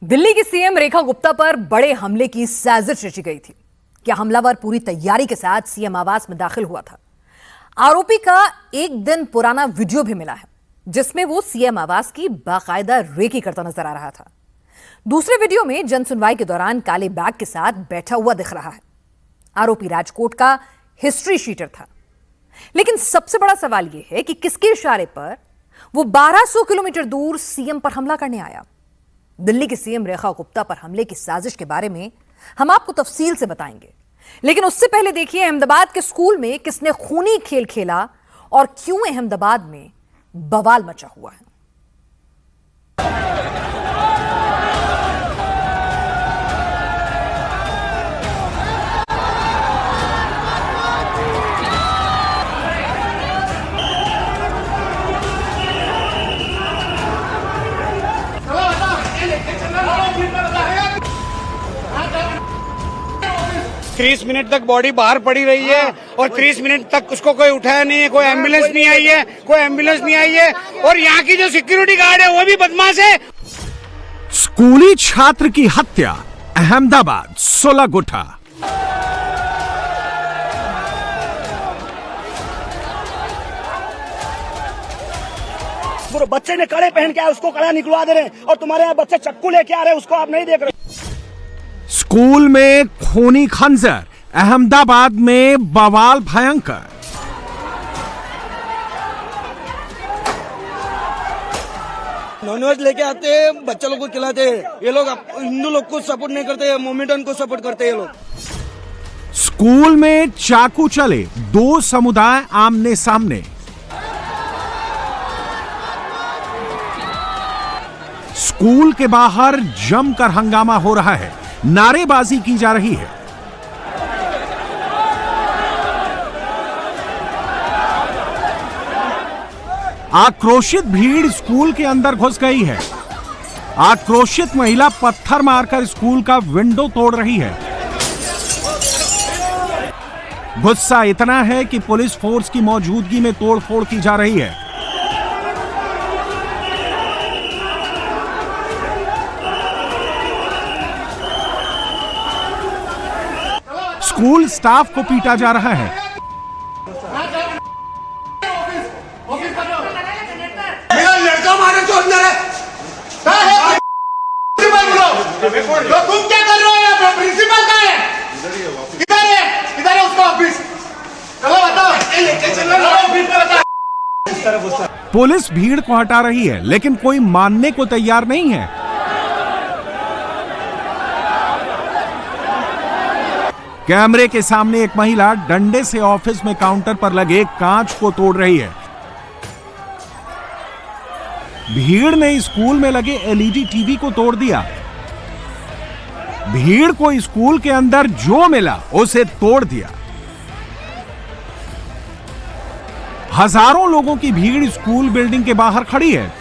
दिल्ली की सीएम रेखा गुप्ता पर बड़े हमले की साजिश रची गई थी। क्या हमलावर पूरी तैयारी के साथ सीएम आवास में दाखिल हुआ था? आरोपी का एक दिन पुराना वीडियो भी मिला है जिसमें वो सीएम आवास की बाकायदा रेकी करता नजर आ रहा था। दूसरे वीडियो में जनसुनवाई के दौरान काले बैग के साथ बैठा हुआ दिख रहा है। आरोपी राजकोट का हिस्ट्री शीटर था। लेकिन सबसे बड़ा सवाल यह है कि किसके इशारे पर वो 1200 किलोमीटर दूर सीएम पर हमला करने आया। दिल्ली की सीएम रेखा गुप्ता पर हमले की साजिश के बारे में हम आपको तफसील से बताएंगे, लेकिन उससे पहले देखिए अहमदाबाद के स्कूल में किसने खूनी खेल खेला और क्यों अहमदाबाद में बवाल मचा हुआ है। तीस मिनट तक बॉडी बाहर पड़ी रही है और 30 मिनट तक उसको कोई उठाया नहीं है, कोई एम्बुलेंस नहीं आई है, और यहाँ की जो सिक्योरिटी गार्ड है वो भी बदमाश है। स्कूली छात्र की हत्या, अहमदाबाद 16 गुठा। बच्चे ने कड़े पहन के आए, उसको कड़ा निकलवा दे रहे हैं, और तुम्हारे यहाँ बच्चे चक्कू लेके आ रहे हैं, उसको आप नहीं देख रहे। स्कूल में खूनी खंजर, अहमदाबाद में बवाल भयंकर। नॉनवेज लेके आते हैं, बच्चे लोग को खिलाते हैं। ये लोग हिंदू लोग को सपोर्ट नहीं करते, मोमेडन को सपोर्ट करते हैं ये लोग। स्कूल में चाकू चले, दो समुदाय आमने सामने। स्कूल के बाहर जमकर हंगामा हो रहा है, नारेबाजी की जा रही है। आक्रोशित भीड़ स्कूल के अंदर घुस गई है। आक्रोशित महिला पत्थर मारकर स्कूल का विंडो तोड़ रही है। गुस्सा इतना है कि पुलिस फोर्स की मौजूदगी में तोड़फोड़ की जा रही है। स्कूल स्टाफ को पीटा जा रहा है। मेरा लड़का मारे जो अंदर है, तुम क्या कर रहे हो यहाँ पे? प्रिंसिपल कहाँ है? किधर है उसका ऑफिस? चलो बताओ, लेके चलो ऑफिस पे बताओ। पुलिस भीड़ को हटा रही है, लेकिन कोई मानने को तैयार नहीं है। कैमरे के सामने एक महिला डंडे से ऑफिस में काउंटर पर लगे कांच को तोड़ रही है। भीड़ ने स्कूल में लगे एलईडी टीवी को तोड़ दिया। भीड़ को स्कूल के अंदर जो मिला उसे तोड़ दिया। हजारों लोगों की भीड़ स्कूल बिल्डिंग के बाहर खड़ी है।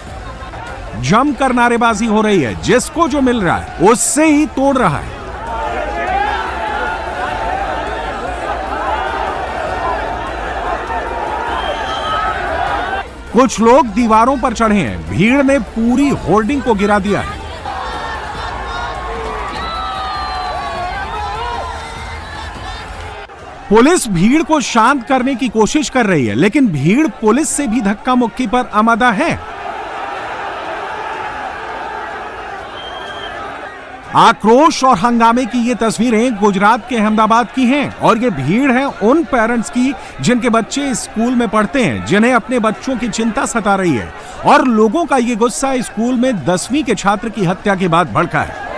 जमकर नारेबाजी हो रही है, जिसको जो मिल रहा है उससे ही तोड़ रहा है। कुछ लोग दीवारों पर चढ़े हैं। भीड़ ने पूरी होर्डिंग को गिरा दिया है। पुलिस भीड़ को शांत करने की कोशिश कर रही है, लेकिन भीड़ पुलिस से भी धक्का मुक्की पर आमादा है। आक्रोश और हंगामे की ये तस्वीरें गुजरात के अहमदाबाद की हैं, और ये भीड़ है उन पेरेंट्स की जिनके बच्चे स्कूल में पढ़ते हैं, जिन्हें अपने बच्चों की चिंता सता रही है। और लोगों का ये गुस्सा स्कूल में 10वीं के छात्र की हत्या के बाद भड़का है।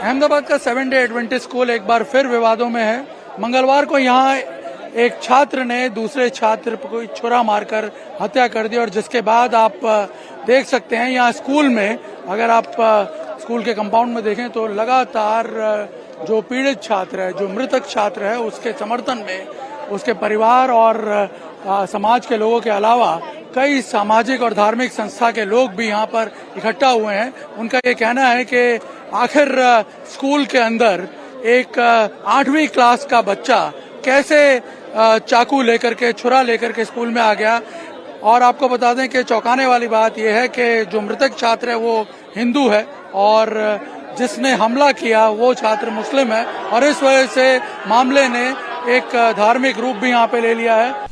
अहमदाबाद का 7 डे एडवेंटिस्ट स्कूल एक बार फिर विवादों में है। मंगलवार को यहाँ एक छात्र ने दूसरे छात्र को छुरा मारकर हत्या कर दी, और जिसके बाद आप देख सकते हैं यहाँ स्कूल में, अगर आप स्कूल के कंपाउंड में देखें तो लगातार जो पीड़ित छात्र है, जो मृतक छात्र है, उसके समर्थन में उसके परिवार और समाज के लोगों के अलावा कई सामाजिक और धार्मिक संस्था के लोग भी यहाँ पर इकट्ठा हुए हैं। उनका ये कहना है कि आखिर स्कूल के अंदर एक 8वीं क्लास का बच्चा कैसे चाकू लेकर के, छुरा लेकर के स्कूल में आ गया। और आपको बता दें कि चौंकाने वाली बात यह है कि जो मृतक छात्र है वो हिंदू है और जिसने हमला किया वो छात्र मुस्लिम है और इस वजह से मामले ने एक धार्मिक रूप भी यहाँ पे ले लिया है।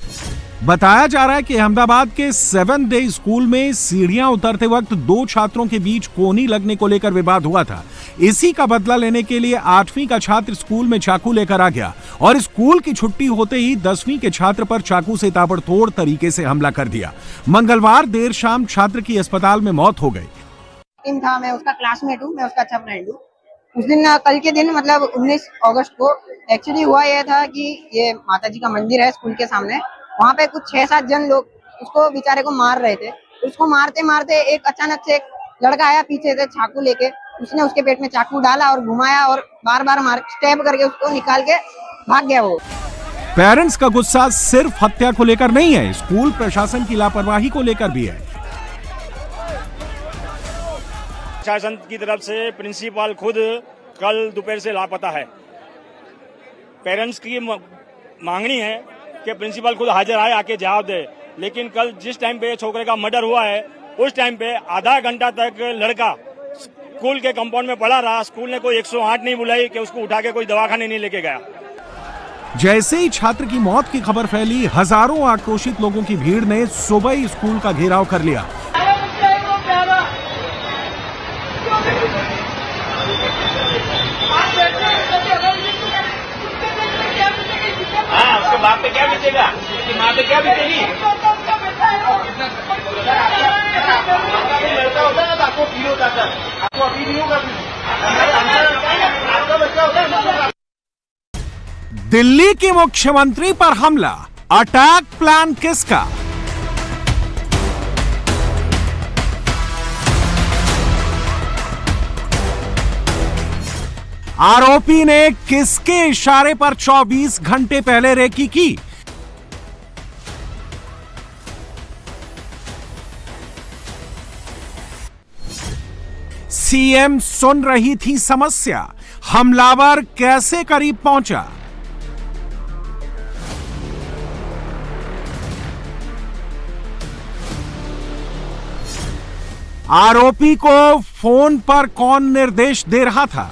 बताया जा रहा है कि अहमदाबाद के 7 डे स्कूल में सीढ़ियां उतरते वक्त 2 छात्रों के बीच कोहनी लगने को लेकर विवाद हुआ था। इसी का बदला लेने के लिए 8वीं का छात्र स्कूल में चाकू लेकर आ गया और स्कूल की छुट्टी होते ही 10वीं के छात्र पर चाकू से ताबड़तोड़ तरीके से हमला कर दिया। मंगलवार देर शाम छात्र की अस्पताल में मौत हो गई। था, मैं उसका क्लासमेट हूँ, मैं उसका अच्छा फ्रेंड हूँ। उस दिन कल के दिन मतलब 19 अगस्त को एक्चुअली हुआ यह था कि ये माता जी का मंदिर है स्कूल के सामने, वहाँ पे कुछ 6-7 जन लोग उसको बेचारे को मार रहे थे। उसको मारते मारते एक अचानक से एक लड़का आया पीछे से चाकू लेके, उसने उसके पेट में चाकू डाला और घुमाया और बार बार मार स्टैब करके उसको निकाल के भाग गया वो। पेरेंट्स का गुस्सा सिर्फ हत्या को लेकर नहीं है, स्कूल प्रशासन की लापरवाही को लेकर भी है। प्रशासन की तरफ से प्रिंसिपल खुद कल दोपहर से लापता है। पेरेंट्स की मांगनी है कि प्रिंसिपल खुद हाजिर आए, आके जवाब दे। लेकिन कल जिस टाइम पे छोकरे का मर्डर हुआ है उस टाइम पे आधा घंटा तक लड़का स्कूल के कंपाउंड में पड़ा रहा। स्कूल ने कोई 108 नहीं बुलाई कि उसको उठा के कोई दवाखाने नहीं लेके गया। जैसे ही छात्र की मौत की खबर फैली, हजारों आक्रोशित लोगों की भीड़ ने सुबह ही स्कूल का घेराव कर लिया। उसके बाप पे क्या बीतेगा, उसकी माँ पे क्या बीतेगी। लड़का होता है ना, आपको फील होता था, आपको अभी नहीं होगा। आपका बच्चा होता है। दिल्ली के मुख्यमंत्री पर हमला, अटैक प्लान किसका? आरोपी ने किसके इशारे पर 24 घंटे पहले रेकी की? सीएम सुन रही थी समस्या, हमलावर कैसे करीब पहुंचा? आरोपी को फोन पर कौन निर्देश दे रहा था?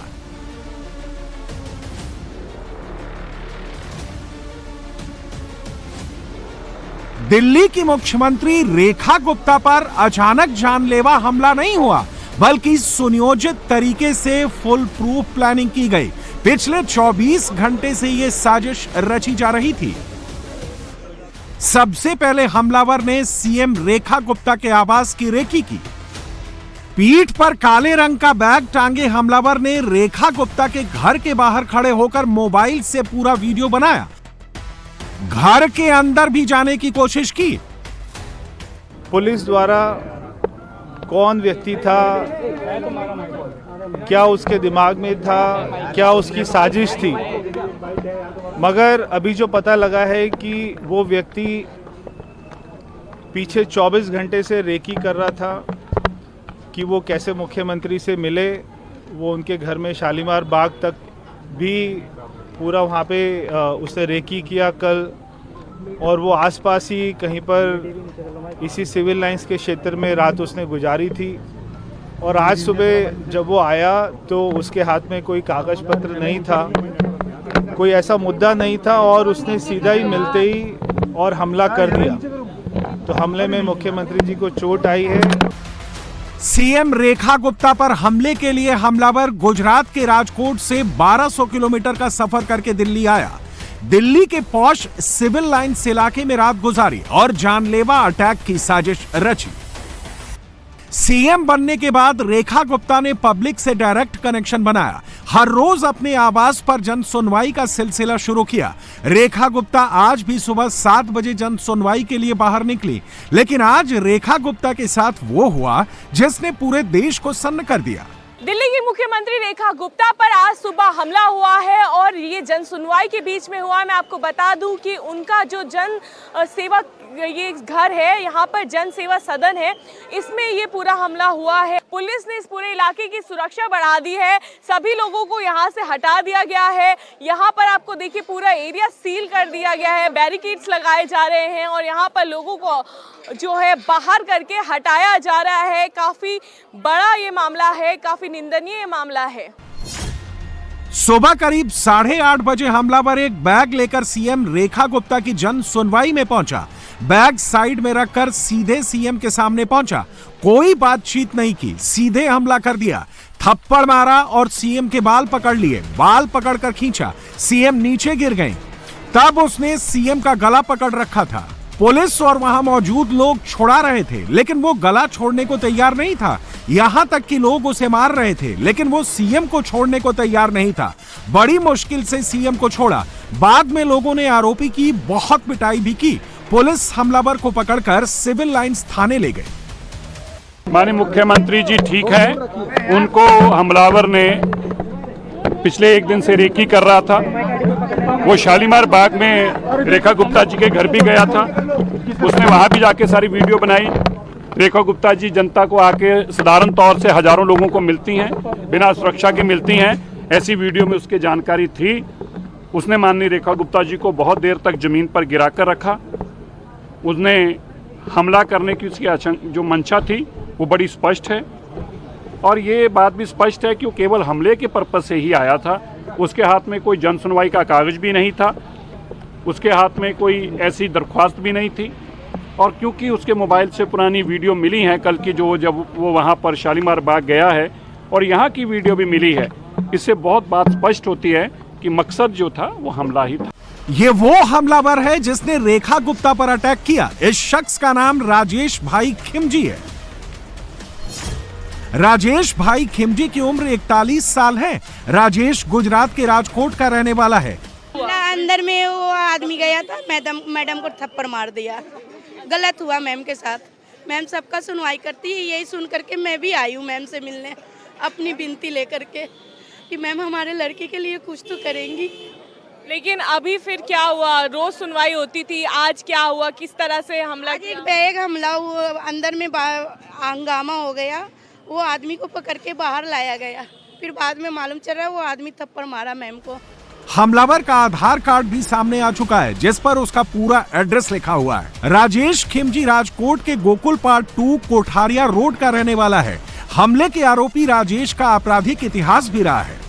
दिल्ली की मुख्यमंत्री रेखा गुप्ता पर अचानक जानलेवा हमला नहीं हुआ, बल्कि सुनियोजित तरीके से फुल प्रूफ प्लानिंग की गई। पिछले 24 घंटे से यह साजिश रची जा रही थी। सबसे पहले हमलावर ने सीएम रेखा गुप्ता के आवास की रेकी की। पीठ पर काले रंग का बैग टांगे हमलावर ने रेखा गुप्ता के घर के बाहर खड़े होकर मोबाइल से पूरा वीडियो बनाया। घर के अंदर भी जाने की कोशिश की। पुलिस द्वारा कौन व्यक्ति था, क्या उसके दिमाग में था, क्या उसकी साजिश थी, मगर अभी जो पता लगा है कि वो व्यक्ति पीछे 24 घंटे से रेकी कर रहा था कि वो कैसे मुख्यमंत्री से मिले। वो उनके घर में शालीमार बाग तक भी पूरा वहाँ पे उसने रेकी किया कल, और वो आसपास ही कहीं पर इसी सिविल लाइंस के क्षेत्र में रात उसने गुजारी थी। और आज सुबह जब वो आया तो उसके हाथ में कोई कागज पत्र नहीं था, कोई ऐसा मुद्दा नहीं था, और उसने सीधा ही मिलते ही और हमला कर दिया। तो हमले में मुख्यमंत्री जी को चोट आई है। सीएम रेखा गुप्ता पर हमले के लिए हमलावर गुजरात के राजकोट से 1200 किलोमीटर का सफर करके दिल्ली आया। दिल्ली के पॉश सिविल लाइन्स इलाके में रात गुजारी और जानलेवा अटैक की साजिश रची। सीएम बनने के बाद रेखा गुप्ता ने पब्लिक से डायरेक्ट कनेक्शन बनाया। हर रोज अपने आवास पर जन सुनवाई का सिलसिला शुरू किया। रेखा गुप्ता आज भी सुबह 7 बजे जन सुनवाई के लिए बाहर निकली, लेकिन आज रेखा गुप्ता के साथ वो हुआ जिसने पूरे देश को सन्न कर दिया। दिल्ली की मुख्यमंत्री रेखा गुप्ता पर आज सुबह हमला हुआ है और ये जन सुनवाई के बीच में हुआ है। मैं आपको बता दूं कि उनका जो जन सेवा ये घर है, यहाँ पर जन सेवा सदन है, इसमें ये पूरा हमला हुआ है। पुलिस ने इस पूरे इलाके की सुरक्षा बढ़ा दी है, सभी लोगों को यहाँ से हटा दिया गया है। यहाँ पर आपको देखिए पूरा एरिया सील कर दिया गया है, बैरिकेड्स लगाए जा रहे हैं और यहाँ पर लोगों को जो है बाहर करके हटाया जा रहा है। काफी बड़ा ये मामला है, काफी निंदनीय मामला है। सुबह करीब 8:30 बजे हमलावर एक बैग लेकर सीएम रेखा गुप्ता की जन सुनवाई में पहुंचा। बैग साइड में रखकर सीधे सीएम के सामने पहुंचा, कोई बातचीत नहीं की, सीधे हमला कर दिया, थप्पड़ मारा और सीएम के बाल पकड़ लिए, बाल पकड़कर खींचा, सीएम नीचे गिर गए। तब उसने सीएम का गला पकड़ रखा था। पुलिस और वहां मौजूद लोग छुड़ा रहे थे, लेकिन वो गला छोड़ने को तैयार नहीं था। यहां तक कि लोग उसे मार रहे थे, लेकिन वो सीएम को छोड़ने को तैयार नहीं था। बड़ी मुश्किल से सीएम को छोड़ा। बाद में लोगों ने आरोपी की बहुत पिटाई भी की। पुलिस हमलावर को पकड़कर सिविल लाइंस थाने ले गए। माननीय मुख्यमंत्री जी ठीक है, उनको हमलावर ने पिछले एक दिन से रेकी कर रहा था। वो शालीमार बाग में रेखा गुप्ता जी के घर भी गया था, उसने वहां भी जाके सारी वीडियो बनाई। रेखा गुप्ता जी जनता को आके साधारण तौर से हजारों लोगों को मिलती हैं, बिना सुरक्षा के मिलती हैं, ऐसी वीडियो में उसकी जानकारी थी। उसने माननीय रेखा गुप्ता जी को बहुत देर तक जमीन पर गिरा कर रखा। उसने हमला करने की उसकी जो मंशा थी वो बड़ी स्पष्ट है और ये बात भी स्पष्ट है कि वो केवल हमले के पर्पज से ही आया था। उसके हाथ में कोई जन सुनवाई का कागज भी नहीं था, उसके हाथ में कोई ऐसी दरख्वास्त भी नहीं थी और क्योंकि उसके मोबाइल से पुरानी वीडियो मिली हैं कल की, जो जब वो वहाँ पर शालीमार बाग गया है और यहाँ की वीडियो भी मिली है, इससे बहुत बात स्पष्ट होती है कि मकसद जो था वो हमला ही था। ये वो हमलावर है जिसने रेखा गुप्ता पर अटैक किया। इस शख्स का नाम राजेश भाई खिमजी है। राजेश भाई खिमजी की उम्र 41 साल है। राजेश गुजरात के राजकोट का रहने वाला है। अंदर में वो आदमी गया था, मैडम को थप्पड़ मार दिया। गलत हुआ मैम के साथ। मैम सबका सुनवाई करती है, यही सुन करके मैं भी आई हूँ मैम से मिलने, अपनी विनती लेकर के कि मैम हमारे लड़के के लिए कुछ तो करेंगी। लेकिन अभी फिर क्या हुआ? रोज सुनवाई होती थी, आज क्या हुआ? किस तरह से हमला किया? बैग हमला हुआ, अंदर में हंगामा हो गया, वो आदमी को पकड़ के बाहर लाया गया। फिर बाद में मालूम चल रहा है वो आदमी थप्पड़ मारा मैम को। हमलावर का आधार कार्ड भी सामने आ चुका है, जिस पर उसका पूरा एड्रेस लिखा हुआ है। राजेश खिमजी राजकोट के गोकुल पार्ट 2 कोठारिया रोड का रहने वाला है। हमले के आरोपी राजेश का आपराधिक इतिहास भी रहा है।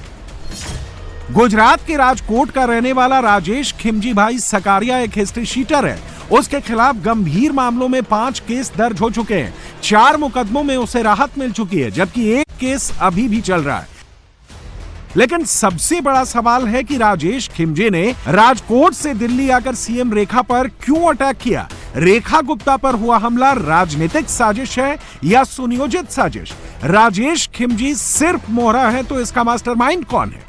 गुजरात के राजकोट का रहने वाला राजेश खिमजी भाई सकारिया एक हिस्ट्री शीटर है। उसके खिलाफ गंभीर मामलों में 5 केस दर्ज हो चुके हैं। 4 मुकदमों में उसे राहत मिल चुकी है, जबकि एक केस अभी भी चल रहा है। लेकिन सबसे बड़ा सवाल है कि राजेश खिमजी ने राजकोट से दिल्ली आकर सीएम रेखा पर क्यों अटैक किया? रेखा गुप्ता पर हुआ हमला राजनीतिक साजिश है या सुनियोजित साजिश? राजेश खिमजी सिर्फ मोहरा है तो इसका मास्टरमाइंड कौन है?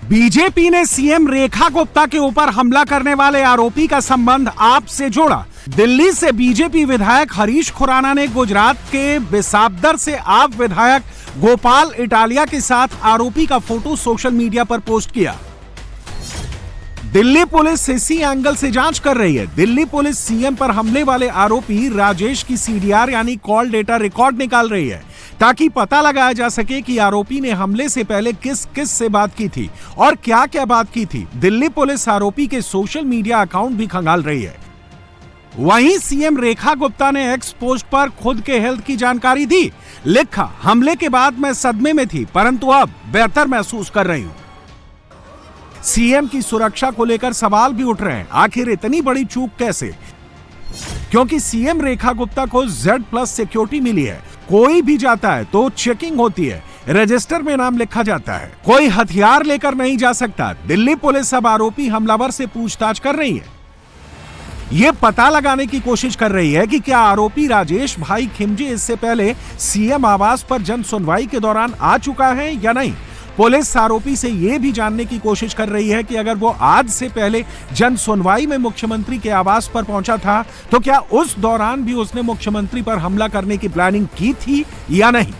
बीजेपी ने सीएम रेखा गुप्ता के ऊपर हमला करने वाले आरोपी का संबंध आप से जोड़ा। दिल्ली से बीजेपी विधायक हरीश खुराना ने गुजरात के बिसावदर से आप विधायक गोपाल इटालिया के साथ आरोपी का फोटो सोशल मीडिया पर पोस्ट किया। दिल्ली पुलिस इसी एंगल से जांच कर रही है। दिल्ली पुलिस सीएम पर हमले वाले आरोपी राजेश की सीडीआर यानी कॉल डेटा रिकॉर्ड निकाल रही है, ताकि पता लगाया जा सके कि आरोपी ने हमले से पहले किस किस से बात की थी और क्या क्या बात की थी। दिल्ली पुलिस आरोपी के सोशल मीडिया अकाउंट भी खंगाल रही है। वहीं सीएम रेखा गुप्ता ने एक्स पोस्ट पर खुद के हेल्थ की जानकारी दी। लिखा, हमले के बाद मैं सदमे में थी, परंतु अब बेहतर महसूस कर रही हूं। सीएम की सुरक्षा को लेकर सवाल भी उठ रहे हैं, आखिर इतनी बड़ी चूक कैसे? क्योंकि सीएम रेखा गुप्ता को Z+ सिक्योरिटी मिली है। कोई भी जाता है तो चेकिंग होती है, रजिस्टर में नाम लिखा जाता है, कोई हथियार लेकर नहीं जा सकता। दिल्ली पुलिस अब आरोपी हमलावर से पूछताछ कर रही है। ये पता लगाने की कोशिश कर रही है कि क्या आरोपी राजेश भाई खिमजी इससे पहले सीएम आवास पर जन सुनवाई के दौरान आ चुका है या नहीं। पुलिस आरोपी से यह भी जानने की कोशिश कर रही है कि अगर वो आज से पहले जन सुनवाई में मुख्यमंत्री के आवास पर पहुंचा था तो क्या उस दौरान भी उसने मुख्यमंत्री पर हमला करने की प्लानिंग की थी या नहीं।